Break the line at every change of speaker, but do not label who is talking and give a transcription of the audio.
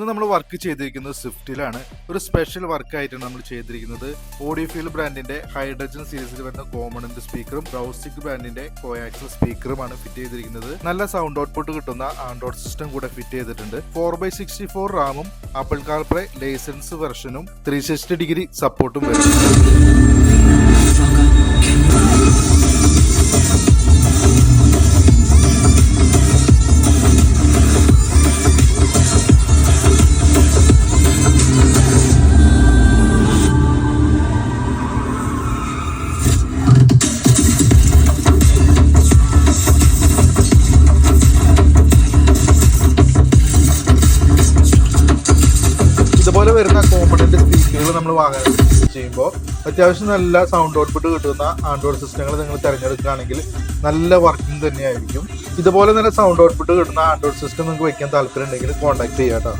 ഇത് നമ്മൾ വർക്ക് ചെയ്തിരിക്കുന്നത് സ്വിഫ്റ്റിലാണ്. ഒരു സ്പെഷ്യൽ വർക്കായിട്ടാണ് നമ്മൾ ചെയ്തിരിക്കുന്നത്. ഓഡിയോഫീൽ ബ്രാൻഡിന്റെ ഹൈഡ്രജൻ സീരീസിൽ വരുന്ന കോമണന്റ് സ്പീക്കറും ബ്രൗസിക് ബ്രാൻഡിന്റെ കോയാക്സൽ സ്പീക്കറുമാണ് ഫിറ്റ് ചെയ്തിരിക്കുന്നത്. നല്ല സൗണ്ട് ഔട്ട്പുട്ട് കിട്ടുന്ന ആൻഡ്രോയിഡ് സിസ്റ്റം കൂടെ ഫിറ്റ് ചെയ്തിട്ടുണ്ട്. 4x64 റാമും ആപ്പിൾ കാർപ്ലേ ലൈസൻസ് വെർഷനും 360 ഡിഗ്രി സപ്പോർട്ടും വരുന്നു. ഇതുപോലെ വരുന്ന കോമ്പണന്റ് സ്പീക്കറുകൾ നമ്മൾ വാങ്ങാൻ ചെയ്യുമ്പോൾ അത്യാവശ്യം നല്ല സൗണ്ട് ഔട്ട്പുട്ട് കിട്ടുന്ന ആൻഡ്രോയിഡ് സിസ്റ്റങ്ങൾ നിങ്ങൾ തിരഞ്ഞെടുക്കുകയാണെങ്കിൽ നല്ല വർക്കിംഗ് തന്നെയായിരിക്കും. ഇതുപോലെ നല്ല സൗണ്ട് ഔട്ട്പുട്ട് കിട്ടുന്ന ആൻഡ്രോയിഡ് സിസ്റ്റം നിങ്ങൾക്ക് വയ്ക്കാൻ താല്പര്യം ഉണ്ടെങ്കിൽ കോൺടാക്ട് ചെയ്യാം കേട്ടോ.